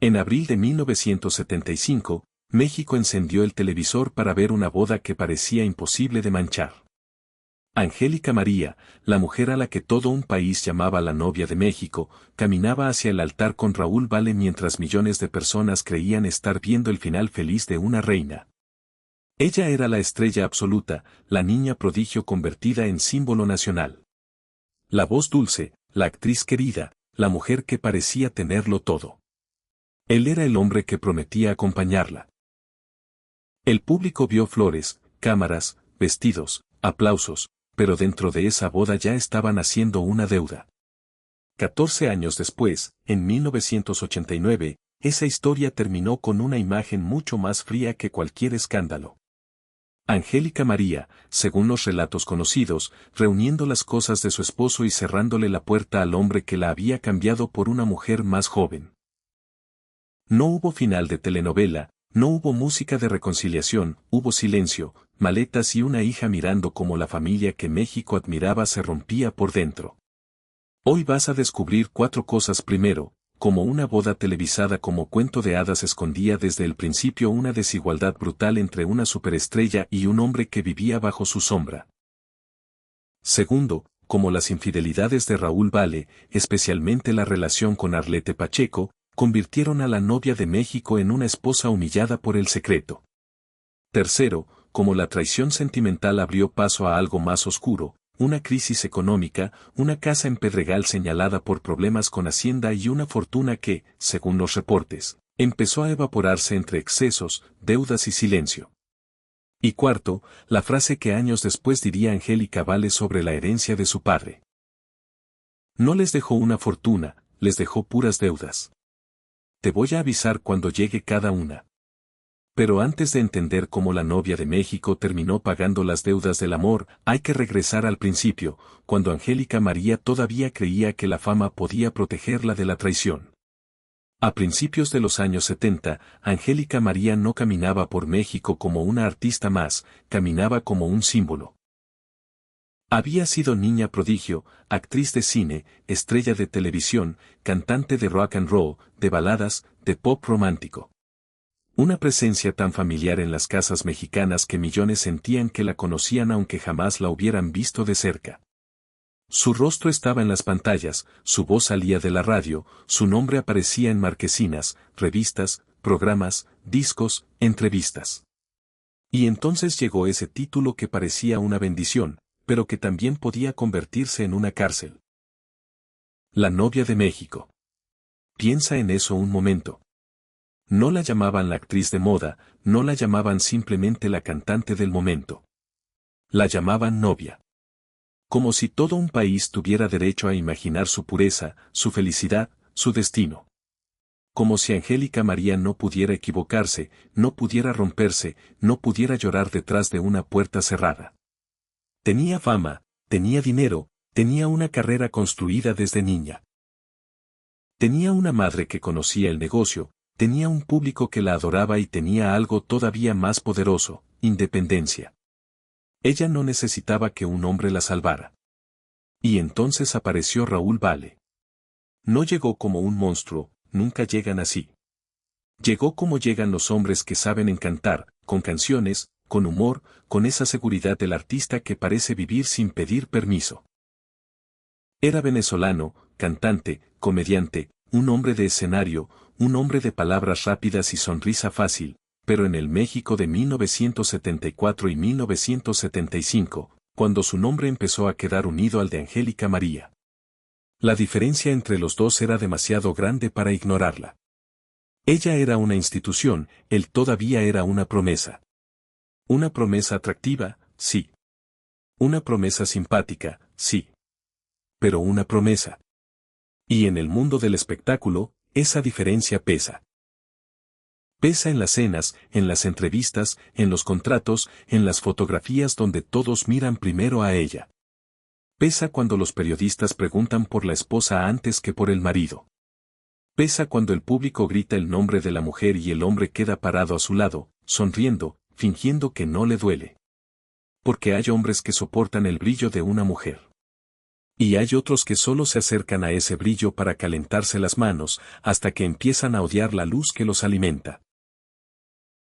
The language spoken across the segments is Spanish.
En abril de 1975, México encendió el televisor para ver una boda que parecía imposible de manchar. Angélica María, la mujer a la que todo un país llamaba la novia de México, caminaba hacia el altar con Raúl Vale mientras millones de personas creían estar viendo el final feliz de una reina. Ella era la estrella absoluta, la niña prodigio convertida en símbolo nacional. La voz dulce, la actriz querida, la mujer que parecía tenerlo todo. Él era el hombre que prometía acompañarla. El público vio flores, cámaras, vestidos, aplausos, pero dentro de esa boda ya estaban haciendo una deuda. 14 años después, en 1989, esa historia terminó con una imagen mucho más fría que cualquier escándalo. Angélica María, según los relatos conocidos, reuniendo las cosas de su esposo y cerrándole la puerta al hombre que la había cambiado por una mujer más joven. No hubo final de telenovela, no hubo música de reconciliación, hubo silencio, maletas y una hija mirando cómo la familia que México admiraba se rompía por dentro. Hoy vas a descubrir 4 cosas. Primero, como una boda televisada como cuento de hadas escondía desde el principio una desigualdad brutal entre una superestrella y un hombre que vivía bajo su sombra. Segundo, como las infidelidades de Raúl Vale, especialmente la relación con Arlette Pacheco, convirtieron a la novia de México en una esposa humillada por el secreto. Tercero, como la traición sentimental abrió paso a algo más oscuro, una crisis económica, una casa en Pedregal señalada por problemas con Hacienda y una fortuna que, según los reportes, empezó a evaporarse entre excesos, deudas y silencio. Y cuarto, la frase que años después diría Angélica Vale sobre la herencia de su padre. No les dejó una fortuna, les dejó puras deudas. Te voy a avisar cuando llegue cada una. Pero antes de entender cómo la novia de México terminó pagando las deudas del amor, hay que regresar al principio, cuando Angélica María todavía creía que la fama podía protegerla de la traición. A principios de los años 70, Angélica María no caminaba por México como una artista más, caminaba como un símbolo. Había sido niña prodigio, actriz de cine, estrella de televisión, cantante de rock and roll, de baladas, de pop romántico. Una presencia tan familiar en las casas mexicanas que millones sentían que la conocían aunque jamás la hubieran visto de cerca. Su rostro estaba en las pantallas, su voz salía de la radio, su nombre aparecía en marquesinas, revistas, programas, discos, entrevistas. Y entonces llegó ese título que parecía una bendición, pero que también podía convertirse en una cárcel. La novia de México. Piensa en eso un momento. No la llamaban la actriz de moda, no la llamaban simplemente la cantante del momento. La llamaban novia. Como si todo un país tuviera derecho a imaginar su pureza, su felicidad, su destino. Como si Angélica María no pudiera equivocarse, no pudiera romperse, no pudiera llorar detrás de una puerta cerrada. Tenía fama, tenía dinero, tenía una carrera construida desde niña. Tenía una madre que conocía el negocio, tenía un público que la adoraba y tenía algo todavía más poderoso, independencia. Ella no necesitaba que un hombre la salvara. Y entonces apareció Raúl Vale. No llegó como un monstruo, nunca llegan así. Llegó como llegan los hombres que saben encantar, con canciones, con humor, con esa seguridad del artista que parece vivir sin pedir permiso. Era venezolano, cantante, comediante, un hombre de escenario, un hombre de palabras rápidas y sonrisa fácil, pero en el México de 1974 y 1975, cuando su nombre empezó a quedar unido al de Angélica María. La diferencia entre los dos era demasiado grande para ignorarla. Ella era una institución, él todavía era una promesa. Una promesa atractiva, sí. Una promesa simpática, sí. Pero una promesa. Y en el mundo del espectáculo, esa diferencia pesa. Pesa en las cenas, en las entrevistas, en los contratos, en las fotografías donde todos miran primero a ella. Pesa cuando los periodistas preguntan por la esposa antes que por el marido. Pesa cuando el público grita el nombre de la mujer y el hombre queda parado a su lado, sonriendo, fingiendo que no le duele. Porque hay hombres que soportan el brillo de una mujer. Y hay otros que solo se acercan a ese brillo para calentarse las manos, hasta que empiezan a odiar la luz que los alimenta.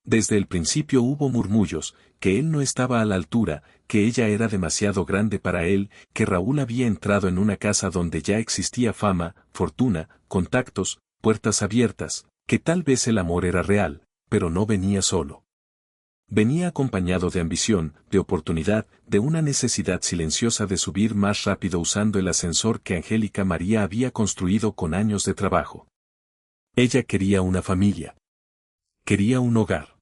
Desde el principio hubo murmullos, que él no estaba a la altura, que ella era demasiado grande para él, que Raúl había entrado en una casa donde ya existía fama, fortuna, contactos, puertas abiertas, que tal vez el amor era real, pero no venía solo. Venía acompañado de ambición, de oportunidad, de una necesidad silenciosa de subir más rápido usando el ascensor que Angélica María había construido con años de trabajo. Ella quería una familia. Quería un hogar.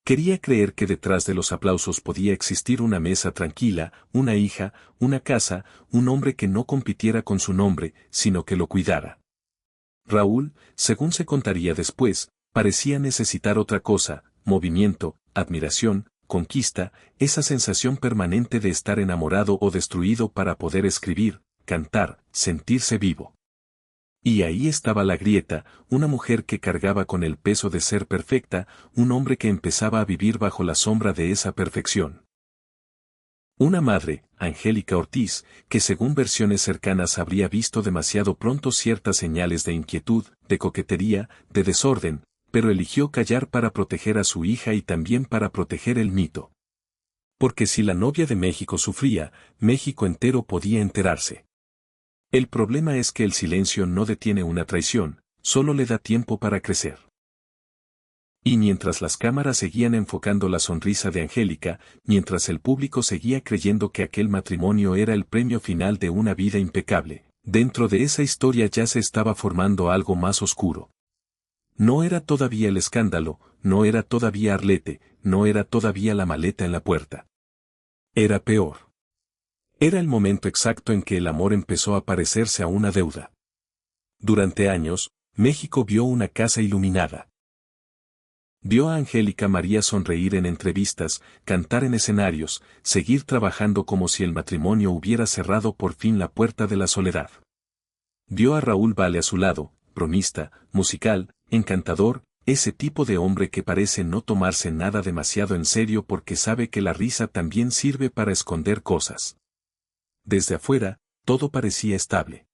Quería creer que detrás de los aplausos podía existir una mesa tranquila, una hija, una casa, un hombre que no compitiera con su nombre, sino que lo cuidara. Raúl, según se contaría después, parecía necesitar otra cosa: movimiento, admiración, conquista, esa sensación permanente de estar enamorado o destruido para poder escribir, cantar, sentirse vivo. Y ahí estaba la grieta: una mujer que cargaba con el peso de ser perfecta, un hombre que empezaba a vivir bajo la sombra de esa perfección. Una madre, Angélica Ortiz, que según versiones cercanas habría visto demasiado pronto ciertas señales de inquietud, de coquetería, de desorden, pero eligió callar para proteger a su hija y también para proteger el mito. Porque si la novia de México sufría, México entero podía enterarse. El problema es que el silencio no detiene una traición, solo le da tiempo para crecer. Y mientras las cámaras seguían enfocando la sonrisa de Angélica, mientras el público seguía creyendo que aquel matrimonio era el premio final de una vida impecable, dentro de esa historia ya se estaba formando algo más oscuro. No era todavía el escándalo, no era todavía Arlete, no era todavía la maleta en la puerta. Era peor. Era el momento exacto en que el amor empezó a parecerse a una deuda. Durante años, México vio una casa iluminada. Vio a Angélica María sonreír en entrevistas, cantar en escenarios, seguir trabajando como si el matrimonio hubiera cerrado por fin la puerta de la soledad. Vio a Raúl Vale a su lado, bromista, musical, encantador, ese tipo de hombre que parece no tomarse nada demasiado en serio porque sabe que la risa también sirve para esconder cosas. Desde afuera, todo parecía estable.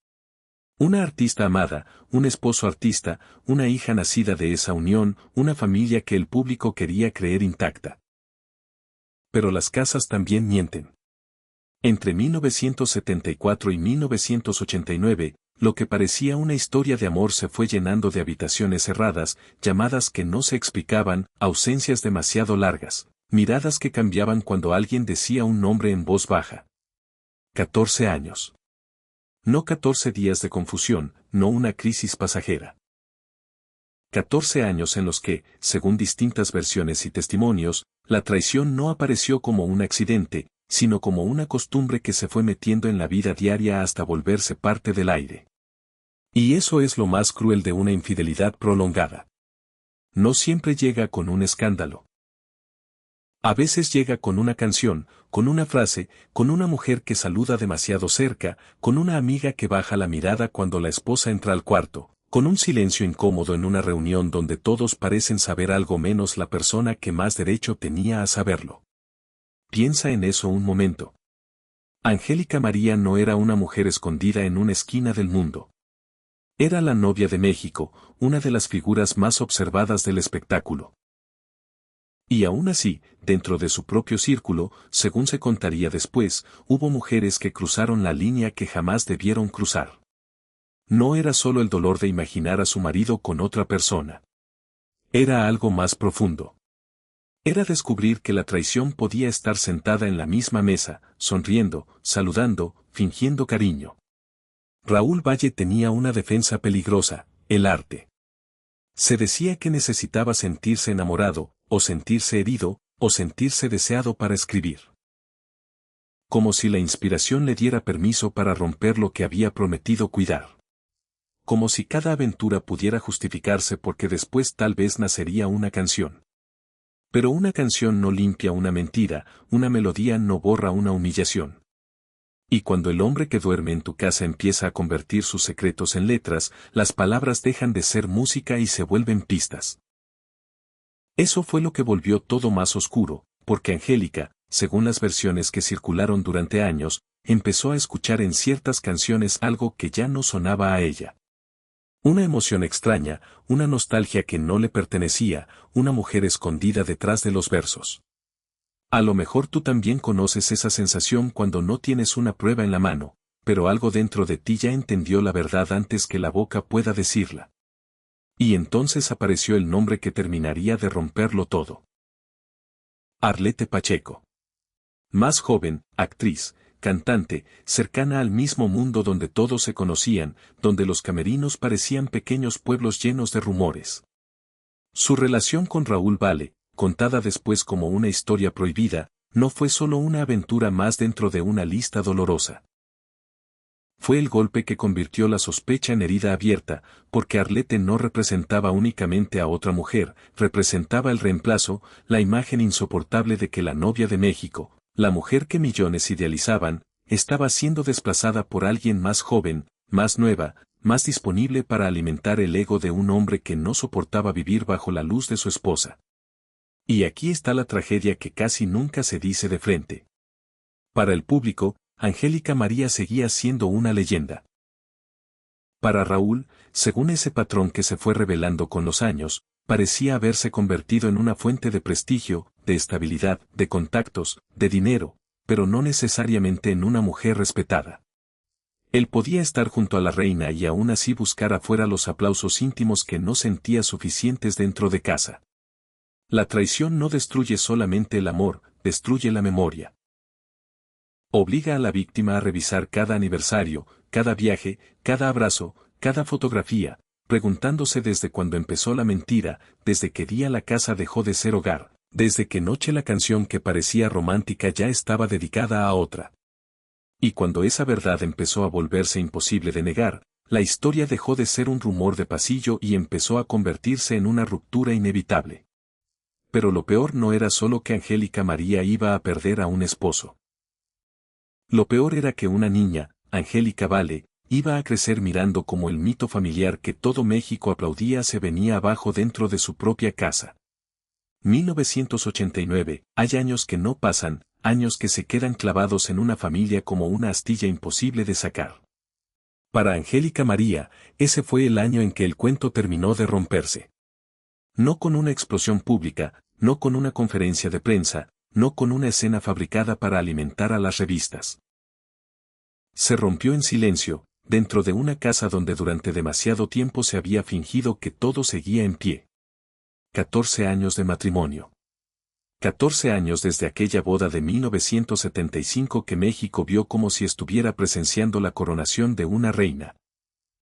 Una artista amada, un esposo artista, una hija nacida de esa unión, una familia que el público quería creer intacta. Pero las casas también mienten. Entre 1974 y 1989, lo que parecía una historia de amor se fue llenando de habitaciones cerradas, llamadas que no se explicaban, ausencias demasiado largas, miradas que cambiaban cuando alguien decía un nombre en voz baja. 14 años. No 14 días de confusión, no una crisis pasajera. 14 años en los que, según distintas versiones y testimonios, la traición no apareció como un accidente, sino como una costumbre que se fue metiendo en la vida diaria hasta volverse parte del aire. Y eso es lo más cruel de una infidelidad prolongada. No siempre llega con un escándalo. A veces llega con una canción, con una frase, con una mujer que saluda demasiado cerca, con una amiga que baja la mirada cuando la esposa entra al cuarto, con un silencio incómodo en una reunión donde todos parecen saber algo menos la persona que más derecho tenía a saberlo. Piensa en eso un momento. Angélica María no era una mujer escondida en una esquina del mundo. Era la novia de México, una de las figuras más observadas del espectáculo. Y aún así, dentro de su propio círculo, según se contaría después, hubo mujeres que cruzaron la línea que jamás debieron cruzar. No era solo el dolor de imaginar a su marido con otra persona. Era algo más profundo. Era descubrir que la traición podía estar sentada en la misma mesa, sonriendo, saludando, fingiendo cariño. Raúl Valle tenía una defensa peligrosa: el arte. Se decía que necesitaba sentirse enamorado, o sentirse herido, o sentirse deseado para escribir. Como si la inspiración le diera permiso para romper lo que había prometido cuidar. Como si cada aventura pudiera justificarse porque después tal vez nacería una canción. Pero una canción no limpia una mentira, una melodía no borra una humillación. Y cuando el hombre que duerme en tu casa empieza a convertir sus secretos en letras, las palabras dejan de ser música y se vuelven pistas. Eso fue lo que volvió todo más oscuro, porque Angélica, según las versiones que circularon durante años, empezó a escuchar en ciertas canciones algo que ya no sonaba a ella. Una emoción extraña, una nostalgia que no le pertenecía, una mujer escondida detrás de los versos. A lo mejor tú también conoces esa sensación cuando no tienes una prueba en la mano, pero algo dentro de ti ya entendió la verdad antes que la boca pueda decirla. Y entonces apareció el nombre que terminaría de romperlo todo. Arlette Pacheco. Más joven, actriz, cantante, cercana al mismo mundo donde todos se conocían, donde los camerinos parecían pequeños pueblos llenos de rumores. Su relación con Raúl Vale, contada después como una historia prohibida, no fue solo una aventura más dentro de una lista dolorosa. Fue el golpe que convirtió la sospecha en herida abierta, porque Arlette no representaba únicamente a otra mujer, representaba el reemplazo, la imagen insoportable de que la novia de México, la mujer que millones idealizaban, estaba siendo desplazada por alguien más joven, más nueva, más disponible para alimentar el ego de un hombre que no soportaba vivir bajo la luz de su esposa. Y aquí está la tragedia que casi nunca se dice de frente. Para el público, Angélica María seguía siendo una leyenda. Para Raúl, según ese patrón que se fue revelando con los años, parecía haberse convertido en una fuente de prestigio, de estabilidad, de contactos, de dinero, pero no necesariamente en una mujer respetada. Él podía estar junto a la reina y aún así buscar afuera los aplausos íntimos que no sentía suficientes dentro de casa. La traición no destruye solamente el amor, destruye la memoria. Obliga a la víctima a revisar cada aniversario, cada viaje, cada abrazo, cada fotografía, preguntándose desde cuándo empezó la mentira, desde qué día la casa dejó de ser hogar, desde qué noche la canción que parecía romántica ya estaba dedicada a otra. Y cuando esa verdad empezó a volverse imposible de negar, la historia dejó de ser un rumor de pasillo y empezó a convertirse en una ruptura inevitable. Pero lo peor no era solo que Angélica María iba a perder a un esposo. Lo peor era que una niña, Angélica Vale, iba a crecer mirando cómo el mito familiar que todo México aplaudía se venía abajo dentro de su propia casa. 1989, hay años que no pasan, años que se quedan clavados en una familia como una astilla imposible de sacar. Para Angélica María, ese fue el año en que el cuento terminó de romperse. No con una explosión pública, no con una conferencia de prensa, no con una escena fabricada para alimentar a las revistas. Se rompió en silencio, dentro de una casa donde durante demasiado tiempo se había fingido que todo seguía en pie. 14 años de matrimonio. 14 años desde aquella boda de 1975 que México vio como si estuviera presenciando la coronación de una reina.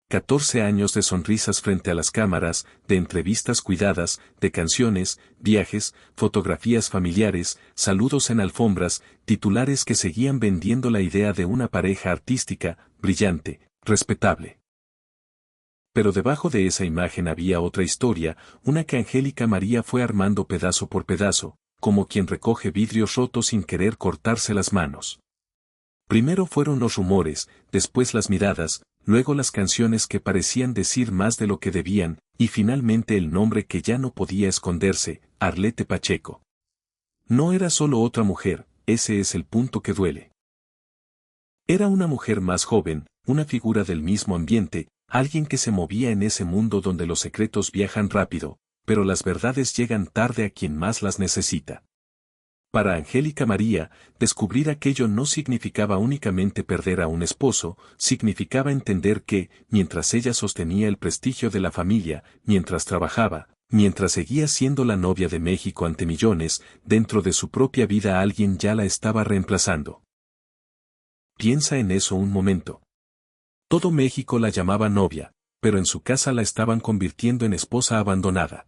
14 años de sonrisas frente a las cámaras, de entrevistas cuidadas, de canciones, viajes, fotografías familiares, saludos en alfombras, titulares que seguían vendiendo la idea de una pareja artística, brillante, respetable. Pero debajo de esa imagen había otra historia, una que Angélica María fue armando pedazo por pedazo, como quien recoge vidrios rotos sin querer cortarse las manos. Primero fueron los rumores, después las miradas, luego las canciones que parecían decir más de lo que debían, y finalmente el nombre que ya no podía esconderse, Arlette Pacheco. No era solo otra mujer, ese es el punto que duele. Era una mujer más joven, una figura del mismo ambiente, alguien que se movía en ese mundo donde los secretos viajan rápido, pero las verdades llegan tarde a quien más las necesita. Para Angélica María, descubrir aquello no significaba únicamente perder a un esposo, significaba entender que, mientras ella sostenía el prestigio de la familia, mientras trabajaba, mientras seguía siendo la novia de México ante millones, dentro de su propia vida alguien ya la estaba reemplazando. Piensa en eso un momento. Todo México la llamaba novia, pero en su casa la estaban convirtiendo en esposa abandonada.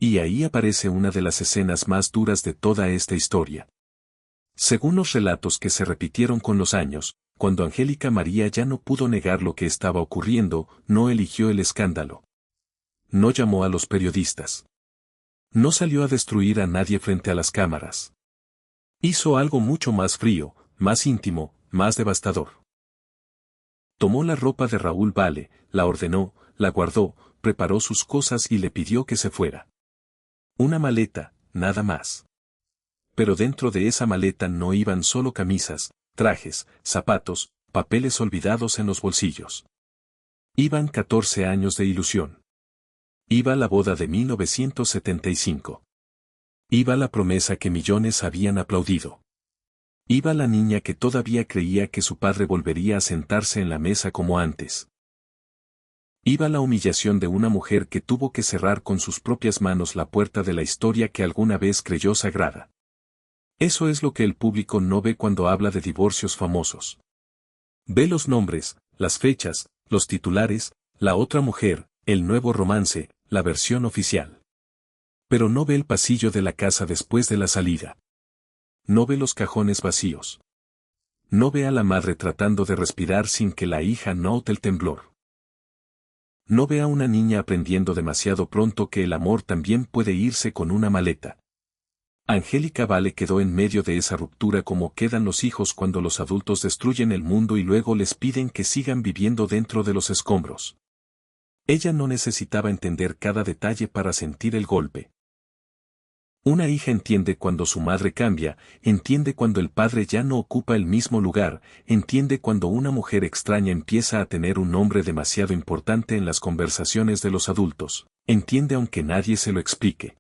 Y ahí aparece una de las escenas más duras de toda esta historia. Según los relatos que se repitieron con los años, cuando Angélica María ya no pudo negar lo que estaba ocurriendo, no eligió el escándalo. No llamó a los periodistas. No salió a destruir a nadie frente a las cámaras. Hizo algo mucho más frío, más íntimo, más devastador. Tomó la ropa de Raúl Vale, la ordenó, la guardó, preparó sus cosas y le pidió que se fuera. Una maleta, nada más. Pero dentro de esa maleta no iban solo camisas, trajes, zapatos, papeles olvidados en los bolsillos. Iban 14 años de ilusión. Iba la boda de 1975. Iba la promesa que millones habían aplaudido. Iba la niña que todavía creía que su padre volvería a sentarse en la mesa como antes. Iba la humillación de una mujer que tuvo que cerrar con sus propias manos la puerta de la historia que alguna vez creyó sagrada. Eso es lo que el público no ve cuando habla de divorcios famosos. Ve los nombres, las fechas, los titulares, la otra mujer, el nuevo romance, la versión oficial. Pero no ve el pasillo de la casa después de la salida. No ve los cajones vacíos. No ve a la madre tratando de respirar sin que la hija note el temblor. No ve a una niña aprendiendo demasiado pronto que el amor también puede irse con una maleta. Angélica Vale quedó en medio de esa ruptura como quedan los hijos cuando los adultos destruyen el mundo y luego les piden que sigan viviendo dentro de los escombros. Ella no necesitaba entender cada detalle para sentir el golpe. Una hija entiende cuando su madre cambia, entiende cuando el padre ya no ocupa el mismo lugar, entiende cuando una mujer extraña empieza a tener un nombre demasiado importante en las conversaciones de los adultos, entiende aunque nadie se lo explique.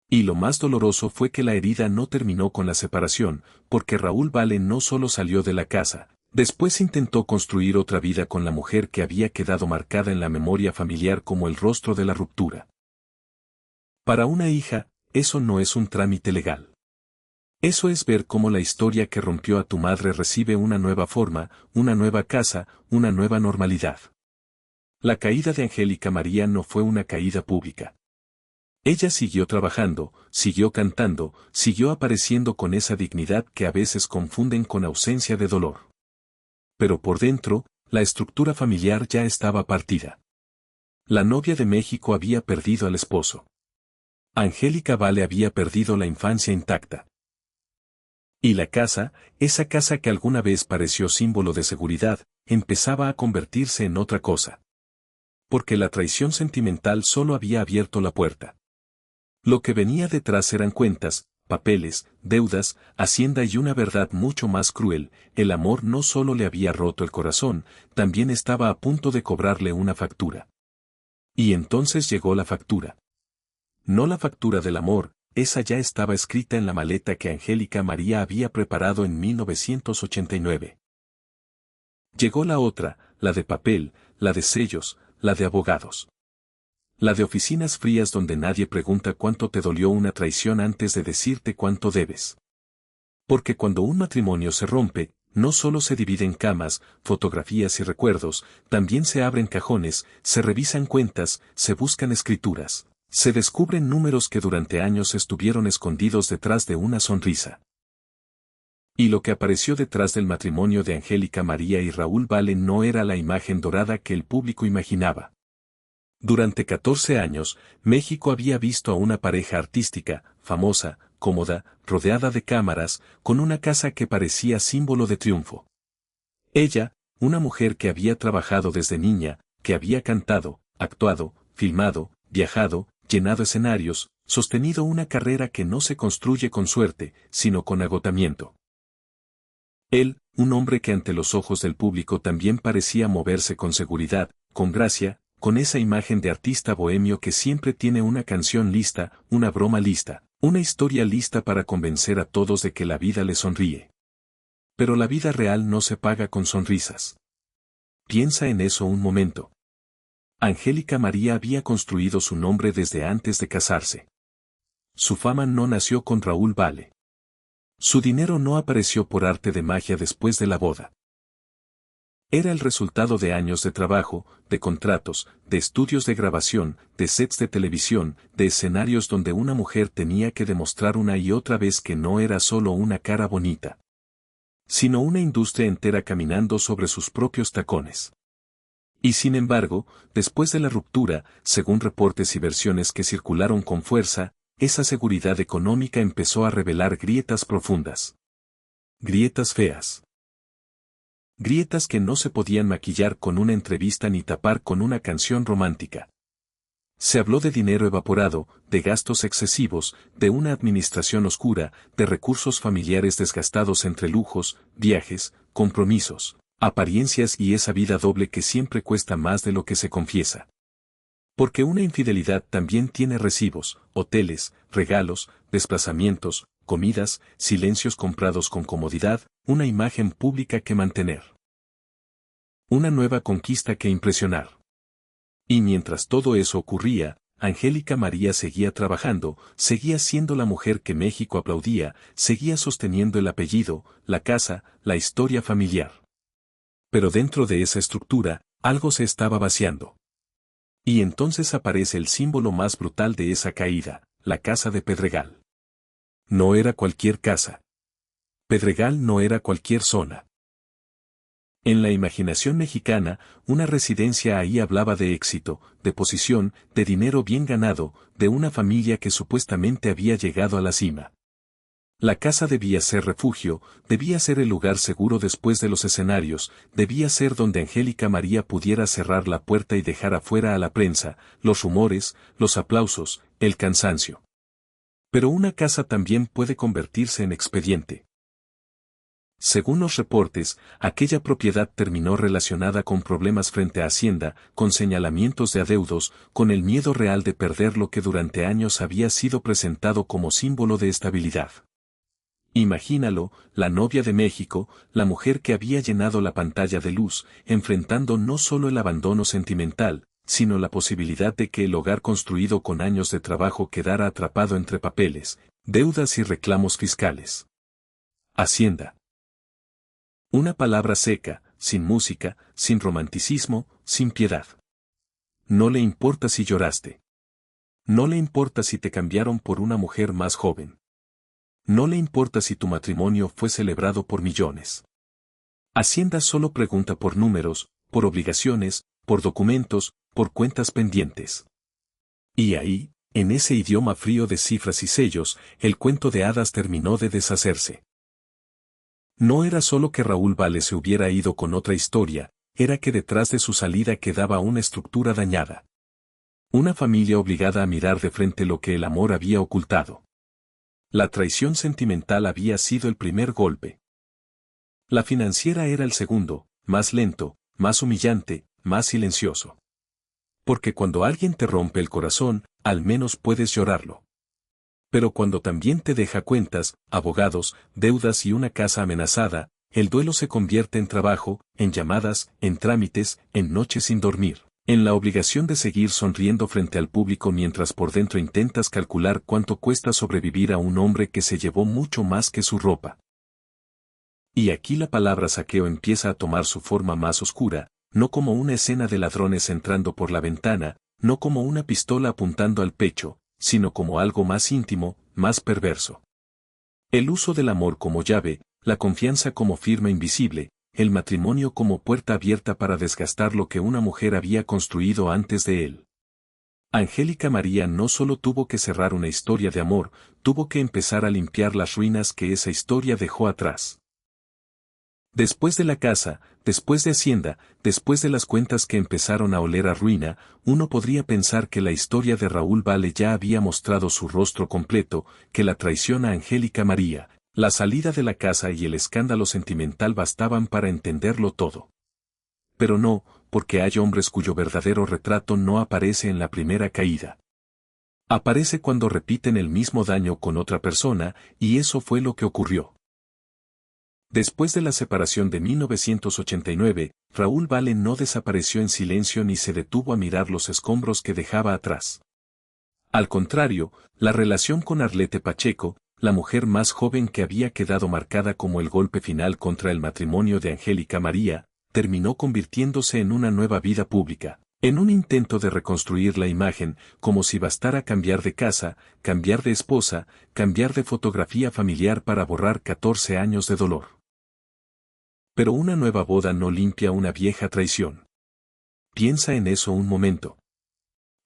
Y lo más doloroso fue que la herida no terminó con la separación, porque Raúl Vale no solo salió de la casa, después intentó construir otra vida con la mujer que había quedado marcada en la memoria familiar como el rostro de la ruptura. Para una hija, eso no es un trámite legal. Eso es ver cómo la historia que rompió a tu madre recibe una nueva forma, una nueva casa, una nueva normalidad. La caída de Angélica María no fue una caída pública. Ella siguió trabajando, siguió cantando, siguió apareciendo con esa dignidad que a veces confunden con ausencia de dolor. Pero por dentro, la estructura familiar ya estaba partida. La novia de México había perdido al esposo. Angélica Vale había perdido la infancia intacta. Y la casa, esa casa que alguna vez pareció símbolo de seguridad, empezaba a convertirse en otra cosa. Porque la traición sentimental solo había abierto la puerta. Lo que venía detrás eran cuentas, papeles, deudas, hacienda y una verdad mucho más cruel: el amor no solo le había roto el corazón, también estaba a punto de cobrarle una factura. Y entonces llegó la factura. No la factura del amor, esa ya estaba escrita en la maleta que Angélica María había preparado en 1989. Llegó la otra, la de papel, la de sellos, la de abogados. La de oficinas frías donde nadie pregunta cuánto te dolió una traición antes de decirte cuánto debes. Porque cuando un matrimonio se rompe, no solo se dividen camas, fotografías y recuerdos, también se abren cajones, se revisan cuentas, se buscan escrituras, se descubren números que durante años estuvieron escondidos detrás de una sonrisa. Y lo que apareció detrás del matrimonio de Angélica María y Raúl Vale no era la imagen dorada que el público imaginaba. Durante 14 años, México había visto a una pareja artística, famosa, cómoda, rodeada de cámaras, con una casa que parecía símbolo de triunfo. Ella, una mujer que había trabajado desde niña, que había cantado, actuado, filmado, viajado, llenado escenarios, sostenido una carrera que no se construye con suerte, sino con agotamiento. Él, un hombre que ante los ojos del público también parecía moverse con seguridad, con gracia, con esa imagen de artista bohemio que siempre tiene una canción lista, una broma lista, una historia lista para convencer a todos de que la vida le sonríe. Pero la vida real no se paga con sonrisas. Piensa en eso un momento. Angélica María había construido su nombre desde antes de casarse. Su fama no nació con Raúl Vale. Su dinero no apareció por arte de magia después de la boda. Era el resultado de años de trabajo, de contratos, de estudios de grabación, de sets de televisión, de escenarios donde una mujer tenía que demostrar una y otra vez que no era solo una cara bonita, sino una industria entera caminando sobre sus propios tacones. Y sin embargo, después de la ruptura, según reportes y versiones que circularon con fuerza, esa seguridad económica empezó a revelar grietas profundas. Grietas feas. Grietas que no se podían maquillar con una entrevista ni tapar con una canción romántica. Se habló de dinero evaporado, de gastos excesivos, de una administración oscura, de recursos familiares desgastados entre lujos, viajes, compromisos, apariencias y esa vida doble que siempre cuesta más de lo que se confiesa. Porque una infidelidad también tiene recibos, hoteles, regalos, desplazamientos, comidas, silencios comprados con comodidad, una imagen pública que mantener. Una nueva conquista que impresionar. Y mientras todo eso ocurría, Angélica María seguía trabajando, seguía siendo la mujer que México aplaudía, seguía sosteniendo el apellido, la casa, la historia familiar. Pero dentro de esa estructura, algo se estaba vaciando. Y entonces aparece el símbolo más brutal de esa caída, la casa de Pedregal. No era cualquier casa. Pedregal no era cualquier zona. En la imaginación mexicana, una residencia ahí hablaba de éxito, de posición, de dinero bien ganado, de una familia que supuestamente había llegado a la cima. La casa debía ser refugio, debía ser el lugar seguro después de los escenarios, debía ser donde Angélica María pudiera cerrar la puerta y dejar afuera a la prensa, los rumores, los aplausos, el cansancio. Pero una casa también puede convertirse en expediente. Según los reportes, aquella propiedad terminó relacionada con problemas frente a Hacienda, con señalamientos de adeudos, con el miedo real de perder lo que durante años había sido presentado como símbolo de estabilidad. Imagínalo, la novia de México, la mujer que había llenado la pantalla de luz, enfrentando no solo el abandono sentimental, sino la posibilidad de que el hogar construido con años de trabajo quedara atrapado entre papeles, deudas y reclamos fiscales. Hacienda. Una palabra seca, sin música, sin romanticismo, sin piedad. No le importa si lloraste. No le importa si te cambiaron por una mujer más joven. No le importa si tu matrimonio fue celebrado por millones. Hacienda solo pregunta por números, por obligaciones, por documentos, por cuentas pendientes. Y ahí, en ese idioma frío de cifras y sellos, el cuento de hadas terminó de deshacerse. No era solo que Raúl Vale se hubiera ido con otra historia, era que detrás de su salida quedaba una estructura dañada. Una familia obligada a mirar de frente lo que el amor había ocultado. La traición sentimental había sido el primer golpe. La financiera era el segundo, más lento, más humillante, más silencioso. Porque cuando alguien te rompe el corazón, al menos puedes llorarlo. Pero cuando también te deja cuentas, abogados, deudas y una casa amenazada, el duelo se convierte en trabajo, en llamadas, en trámites, en noches sin dormir, en la obligación de seguir sonriendo frente al público mientras por dentro intentas calcular cuánto cuesta sobrevivir a un hombre que se llevó mucho más que su ropa. Y aquí la palabra saqueo empieza a tomar su forma más oscura, no como una escena de ladrones entrando por la ventana, no como una pistola apuntando al pecho, sino como algo más íntimo, más perverso. El uso del amor como llave, la confianza como firma invisible, el matrimonio como puerta abierta para desgastar lo que una mujer había construido antes de él. Angélica María no solo tuvo que cerrar una historia de amor, tuvo que empezar a limpiar las ruinas que esa historia dejó atrás. Después de la casa, después de Hacienda, después de las cuentas que empezaron a oler a ruina, uno podría pensar que la historia de Raúl Vale ya había mostrado su rostro completo, que la traición a Angélica María, la salida de la casa y el escándalo sentimental bastaban para entenderlo todo. Pero no, porque hay hombres cuyo verdadero retrato no aparece en la primera caída. Aparece cuando repiten el mismo daño con otra persona, y eso fue lo que ocurrió. Después de la separación de 1989, Raúl Vale no desapareció en silencio ni se detuvo a mirar los escombros que dejaba atrás. Al contrario, la relación con Arlette Pacheco, la mujer más joven que había quedado marcada como el golpe final contra el matrimonio de Angélica María, terminó convirtiéndose en una nueva vida pública, en un intento de reconstruir la imagen, como si bastara cambiar de casa, cambiar de esposa, cambiar de fotografía familiar para borrar 14 años de dolor. Pero una nueva boda no limpia una vieja traición. Piensa en eso un momento.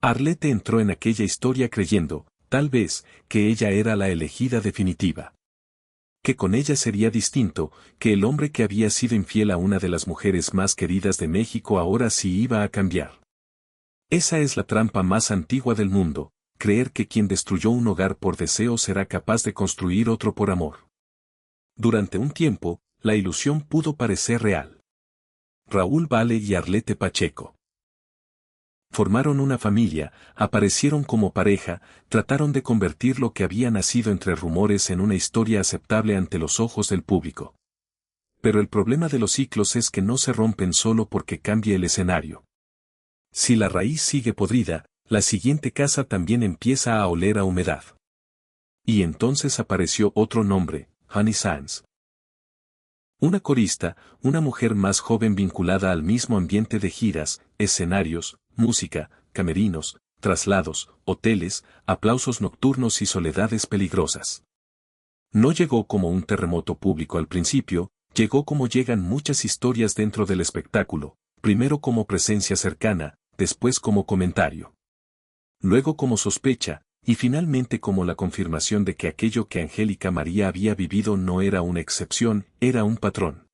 Arlette entró en aquella historia creyendo, tal vez, que ella era la elegida definitiva. Que con ella sería distinto, que el hombre que había sido infiel a una de las mujeres más queridas de México ahora sí iba a cambiar. Esa es la trampa más antigua del mundo, creer que quien destruyó un hogar por deseo será capaz de construir otro por amor. Durante un tiempo, la ilusión pudo parecer real. Raúl Vale y Arlette Pacheco formaron una familia, aparecieron como pareja, trataron de convertir lo que había nacido entre rumores en una historia aceptable ante los ojos del público. Pero el problema de los ciclos es que no se rompen solo porque cambie el escenario. Si la raíz sigue podrida, la siguiente casa también empieza a oler a humedad. Y entonces apareció otro nombre, Honey Sáenz. Una corista, una mujer más joven vinculada al mismo ambiente de giras, escenarios, música, camerinos, traslados, hoteles, aplausos nocturnos y soledades peligrosas. No llegó como un terremoto público al principio, llegó como llegan muchas historias dentro del espectáculo, primero como presencia cercana, después como comentario. Luego como sospecha, y finalmente como la confirmación de que aquello que Angélica María había vivido no era una excepción, era un patrón.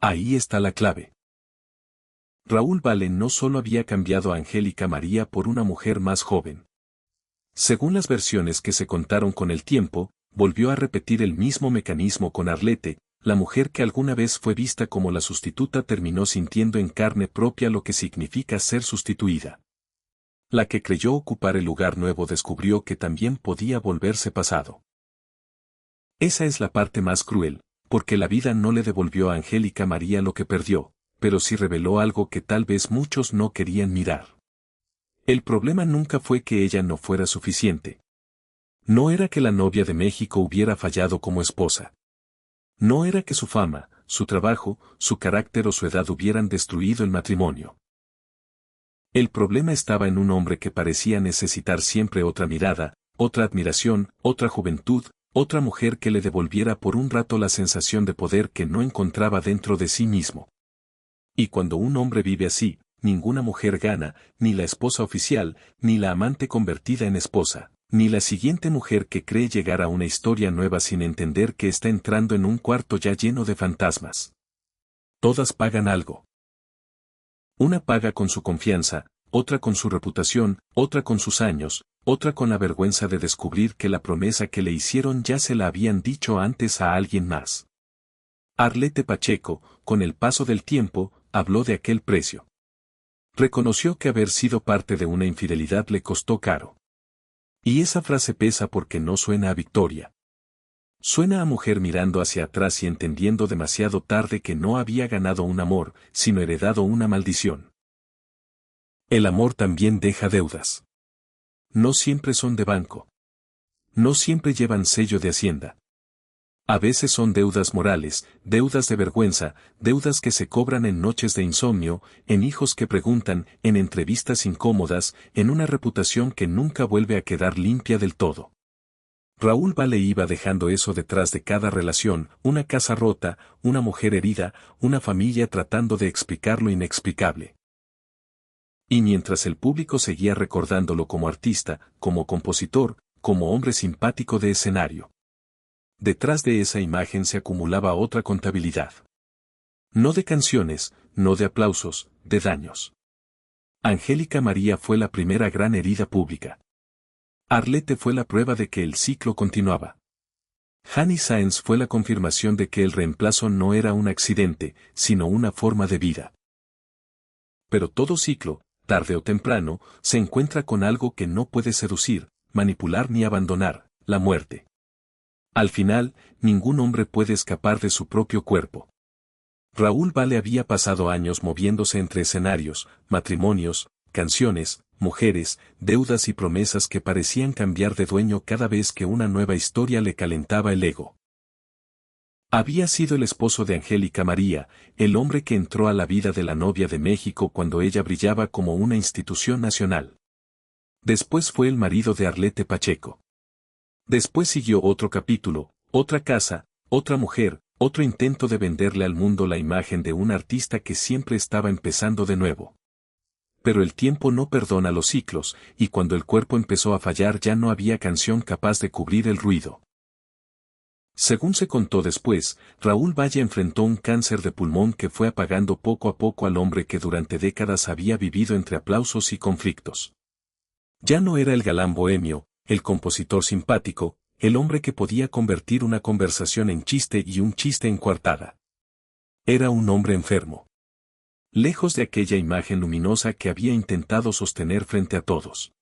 Ahí está la clave. Raúl Vale no solo había cambiado a Angélica María por una mujer más joven. Según las versiones que se contaron con el tiempo, volvió a repetir el mismo mecanismo con Arlette, la mujer que alguna vez fue vista como la sustituta terminó sintiendo en carne propia lo que significa ser sustituida. La que creyó ocupar el lugar nuevo descubrió que también podía volverse pasado. Esa es la parte más cruel, porque la vida no le devolvió a Angélica María lo que perdió, pero sí reveló algo que tal vez muchos no querían mirar. El problema nunca fue que ella no fuera suficiente. No era que la novia de México hubiera fallado como esposa. No era que su fama, su trabajo, su carácter o su edad hubieran destruido el matrimonio. El problema estaba en un hombre que parecía necesitar siempre otra mirada, otra admiración, otra juventud, otra mujer que le devolviera por un rato la sensación de poder que no encontraba dentro de sí mismo. Y cuando un hombre vive así, ninguna mujer gana, ni la esposa oficial, ni la amante convertida en esposa, ni la siguiente mujer que cree llegar a una historia nueva sin entender que está entrando en un cuarto ya lleno de fantasmas. Todas pagan algo. Una paga con su confianza, otra con su reputación, otra con sus años, otra con la vergüenza de descubrir que la promesa que le hicieron ya se la habían dicho antes a alguien más. Arlette Pacheco, con el paso del tiempo, habló de aquel precio. Reconoció que haber sido parte de una infidelidad le costó caro. Y esa frase pesa porque no suena a victoria. Suena a mujer mirando hacia atrás y entendiendo demasiado tarde que no había ganado un amor, sino heredado una maldición. El amor también deja deudas. No siempre son de banco. No siempre llevan sello de Hacienda. A veces son deudas morales, deudas de vergüenza, deudas que se cobran en noches de insomnio, en hijos que preguntan, en entrevistas incómodas, en una reputación que nunca vuelve a quedar limpia del todo. Raúl Vale iba dejando eso detrás de cada relación, una casa rota, una mujer herida, una familia tratando de explicar lo inexplicable. Y mientras el público seguía recordándolo como artista, como compositor, como hombre simpático de escenario. Detrás de esa imagen se acumulaba otra contabilidad. No de canciones, no de aplausos, de daños. Angélica María fue la primera gran herida pública. Arlette fue la prueba de que el ciclo continuaba. Honey Sáenz fue la confirmación de que el reemplazo no era un accidente, sino una forma de vida. Pero todo ciclo, tarde o temprano, se encuentra con algo que no puede seducir, manipular ni abandonar, la muerte. Al final, ningún hombre puede escapar de su propio cuerpo. Raúl Vale había pasado años moviéndose entre escenarios, matrimonios, canciones, mujeres, deudas y promesas que parecían cambiar de dueño cada vez que una nueva historia le calentaba el ego. Había sido el esposo de Angélica María, el hombre que entró a la vida de la novia de México cuando ella brillaba como una institución nacional. Después fue el marido de Arlette Pacheco. Después siguió otro capítulo, otra casa, otra mujer, otro intento de venderle al mundo la imagen de un artista que siempre estaba empezando de nuevo. Pero el tiempo no perdona los ciclos, y cuando el cuerpo empezó a fallar ya no había canción capaz de cubrir el ruido. Según se contó después, Raúl Valle enfrentó un cáncer de pulmón que fue apagando poco a poco al hombre que durante décadas había vivido entre aplausos y conflictos. Ya no era el galán bohemio, el compositor simpático, el hombre que podía convertir una conversación en chiste y un chiste en coartada. Era un hombre enfermo. Lejos de aquella imagen luminosa que había intentado sostener frente a todos.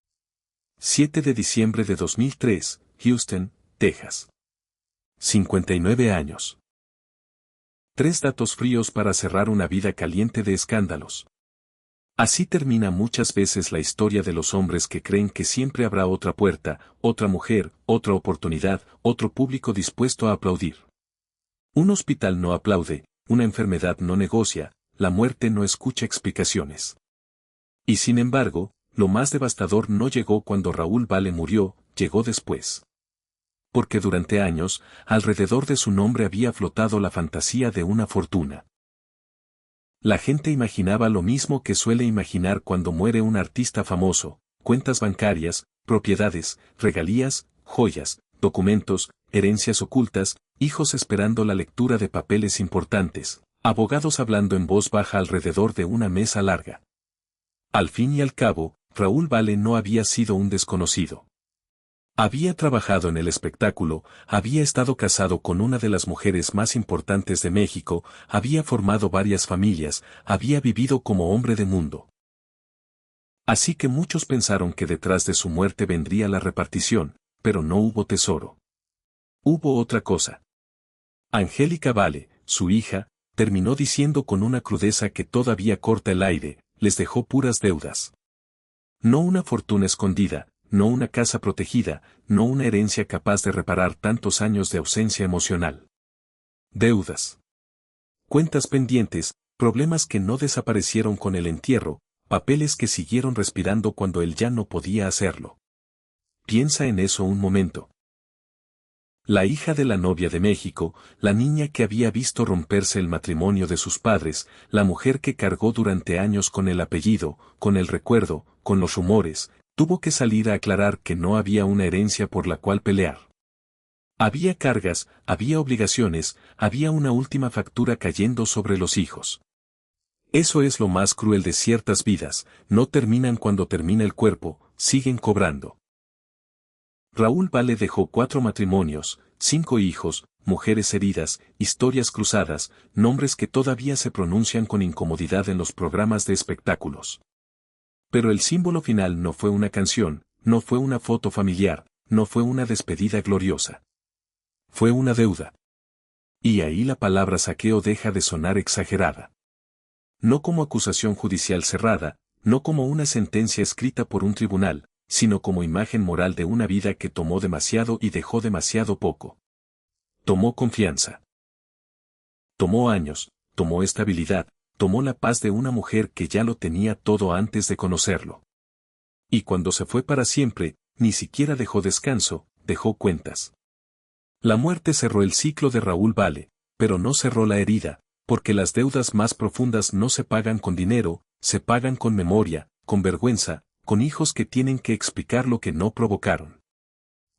7 de diciembre de 2003, Houston, Texas. 59 años. 3 datos fríos para cerrar una vida caliente de escándalos. Así termina muchas veces la historia de los hombres que creen que siempre habrá otra puerta, otra mujer, otra oportunidad, otro público dispuesto a aplaudir. Un hospital no aplaude, una enfermedad no negocia, la muerte no escucha explicaciones. Y sin embargo, lo más devastador no llegó cuando Raúl Valle murió, llegó después. Porque durante años, alrededor de su nombre había flotado la fantasía de una fortuna. La gente imaginaba lo mismo que suele imaginar cuando muere un artista famoso: cuentas bancarias, propiedades, regalías, joyas, documentos, herencias ocultas, hijos esperando la lectura de papeles importantes, abogados hablando en voz baja alrededor de una mesa larga. Al fin y al cabo, Raúl Valle no había sido un desconocido. Había trabajado en el espectáculo, había estado casado con una de las mujeres más importantes de México, había formado varias familias, había vivido como hombre de mundo. Así que muchos pensaron que detrás de su muerte vendría la repartición, pero no hubo tesoro. Hubo otra cosa. Angélica Valle, su hija, terminó diciendo con una crudeza que todavía corta el aire: les dejó puras deudas. No una fortuna escondida, no una casa protegida, no una herencia capaz de reparar tantos años de ausencia emocional. Deudas. Cuentas pendientes, problemas que no desaparecieron con el entierro, papeles que siguieron respirando cuando él ya no podía hacerlo. Piensa en eso un momento. La hija de la novia de México, la niña que había visto romperse el matrimonio de sus padres, la mujer que cargó durante años con el apellido, con el recuerdo, con los rumores, tuvo que salir a aclarar que no había una herencia por la cual pelear. Había cargas, había obligaciones, había una última factura cayendo sobre los hijos. Eso es lo más cruel de ciertas vidas: no terminan cuando termina el cuerpo, siguen cobrando. Raúl Valle dejó 4 matrimonios, 5 hijos, mujeres heridas, historias cruzadas, nombres que todavía se pronuncian con incomodidad en los programas de espectáculos. Pero el símbolo final no fue una canción, no fue una foto familiar, no fue una despedida gloriosa. Fue una deuda. Y ahí la palabra saqueo deja de sonar exagerada. No como acusación judicial cerrada, no como una sentencia escrita por un tribunal, sino como imagen moral de una vida que tomó demasiado y dejó demasiado poco. Tomó confianza. Tomó años, tomó estabilidad, tomó la paz de una mujer que ya lo tenía todo antes de conocerlo. Y cuando se fue para siempre, ni siquiera dejó descanso, dejó cuentas. La muerte cerró el ciclo de Raúl Valle, pero no cerró la herida, porque las deudas más profundas no se pagan con dinero, se pagan con memoria, con vergüenza, con hijos que tienen que explicar lo que no provocaron.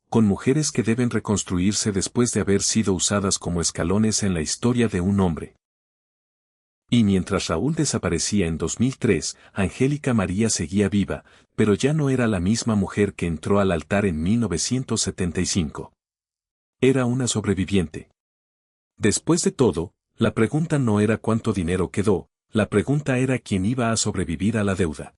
Con mujeres que deben reconstruirse después de haber sido usadas como escalones en la historia de un hombre. Y mientras Raúl desaparecía en 2003, Angélica María seguía viva, pero ya no era la misma mujer que entró al altar en 1975. Era una sobreviviente. Después de todo, la pregunta no era cuánto dinero quedó, la pregunta era quién iba a sobrevivir a la deuda.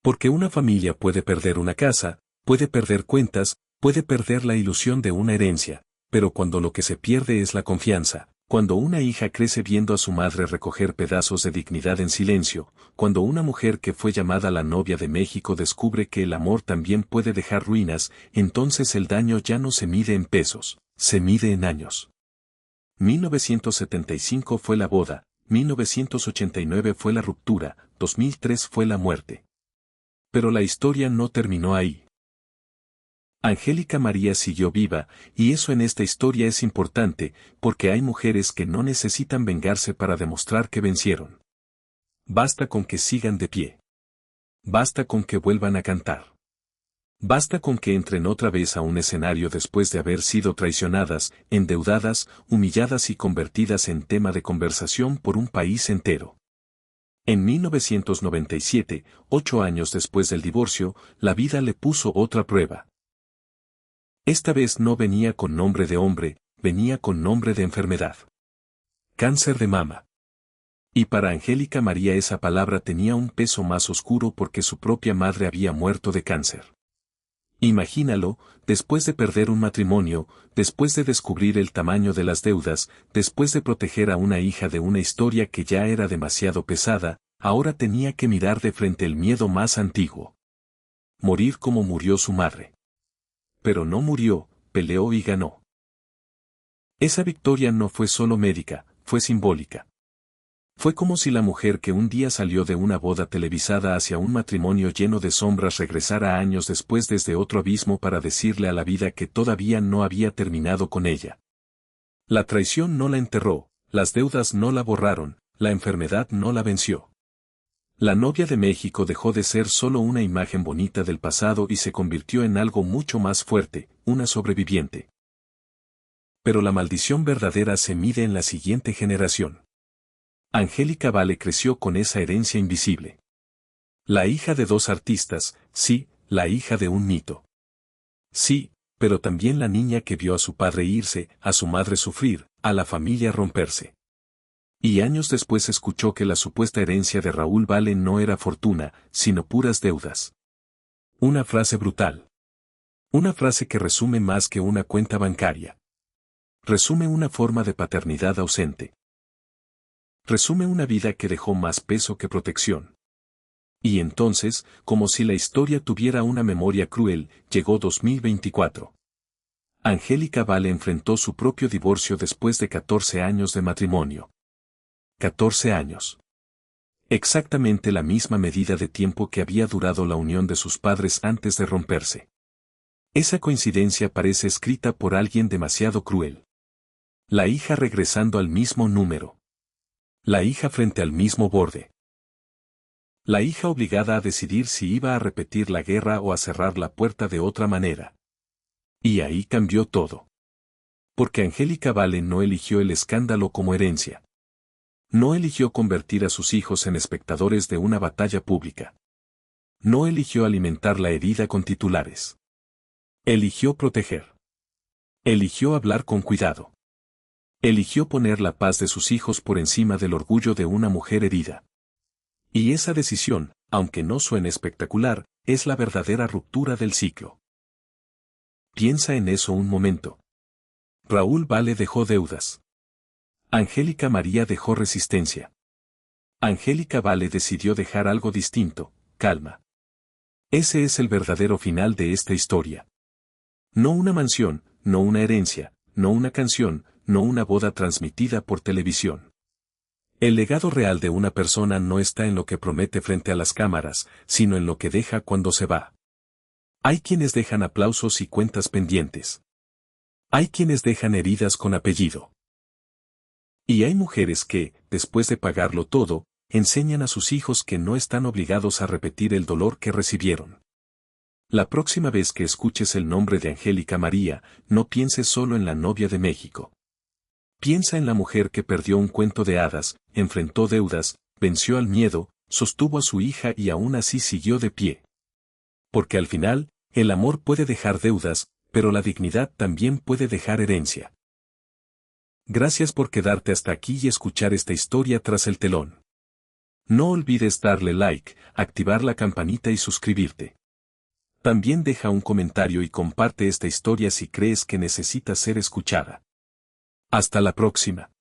Porque una familia puede perder una casa, puede perder cuentas, puede perder la ilusión de una herencia, pero cuando lo que se pierde es la confianza, cuando una hija crece viendo a su madre recoger pedazos de dignidad en silencio, cuando una mujer que fue llamada la novia de México descubre que el amor también puede dejar ruinas, entonces el daño ya no se mide en pesos, se mide en años. 1975 fue la boda, 1989 fue la ruptura, 2003 fue la muerte. Pero la historia no terminó ahí. Angélica María siguió viva, y eso en esta historia es importante, porque hay mujeres que no necesitan vengarse para demostrar que vencieron. Basta con que sigan de pie. Basta con que vuelvan a cantar. Basta con que entren otra vez a un escenario después de haber sido traicionadas, endeudadas, humilladas y convertidas en tema de conversación por un país entero. En 1997, 8 años después del divorcio, la vida le puso otra prueba. Esta vez no venía con nombre de hombre, venía con nombre de enfermedad. Cáncer de mama. Y para Angélica María esa palabra tenía un peso más oscuro porque su propia madre había muerto de cáncer. Imagínalo, después de perder un matrimonio, después de descubrir el tamaño de las deudas, después de proteger a una hija de una historia que ya era demasiado pesada, ahora tenía que mirar de frente el miedo más antiguo. Morir como murió su madre. Pero no murió, peleó y ganó. Esa victoria no fue solo médica, fue simbólica. Fue como si la mujer que un día salió de una boda televisada hacia un matrimonio lleno de sombras regresara años después desde otro abismo para decirle a la vida que todavía no había terminado con ella. La traición no la enterró, las deudas no la borraron, la enfermedad no la venció. La novia de México dejó de ser solo una imagen bonita del pasado y se convirtió en algo mucho más fuerte, una sobreviviente. Pero la maldición verdadera se mide en la siguiente generación. Angélica Vale creció con esa herencia invisible. La hija de dos artistas, sí, la hija de un mito. Sí, pero también la niña que vio a su padre irse, a su madre sufrir, a la familia romperse. Y años después escuchó que la supuesta herencia de Raúl Vale no era fortuna, sino puras deudas. Una frase brutal. Una frase que resume más que una cuenta bancaria. Resume una forma de paternidad ausente. Resume una vida que dejó más peso que protección. Y entonces, como si la historia tuviera una memoria cruel, llegó 2024. Angélica Vale enfrentó su propio divorcio después de 14 años de matrimonio. 14 años. Exactamente la misma medida de tiempo que había durado la unión de sus padres antes de romperse. Esa coincidencia parece escrita por alguien demasiado cruel. La hija regresando al mismo número. La hija frente al mismo borde. La hija obligada a decidir si iba a repetir la guerra o a cerrar la puerta de otra manera. Y ahí cambió todo. Porque Angélica Vale no eligió el escándalo como herencia. No eligió convertir a sus hijos en espectadores de una batalla pública. No eligió alimentar la herida con titulares. Eligió proteger. Eligió hablar con cuidado. Eligió poner la paz de sus hijos por encima del orgullo de una mujer herida. Y esa decisión, aunque no suene espectacular, es la verdadera ruptura del ciclo. Piensa en eso un momento. Raúl Vale dejó deudas. Angélica María dejó resistencia. Angélica Vale decidió dejar algo distinto, calma. Ese es el verdadero final de esta historia. No una mansión, no una herencia, no una canción, no una boda transmitida por televisión. El legado real de una persona no está en lo que promete frente a las cámaras, sino en lo que deja cuando se va. Hay quienes dejan aplausos y cuentas pendientes. Hay quienes dejan heridas con apellido. Y hay mujeres que, después de pagarlo todo, enseñan a sus hijos que no están obligados a repetir el dolor que recibieron. La próxima vez que escuches el nombre de Angélica María, no pienses solo en la novia de México. Piensa en la mujer que perdió un cuento de hadas, enfrentó deudas, venció al miedo, sostuvo a su hija y aún así siguió de pie. Porque al final, el amor puede dejar deudas, pero la dignidad también puede dejar herencia. Gracias por quedarte hasta aquí y escuchar esta historia tras el telón. No olvides darle like, activar la campanita y suscribirte. También deja un comentario y comparte esta historia si crees que necesita ser escuchada. Hasta la próxima.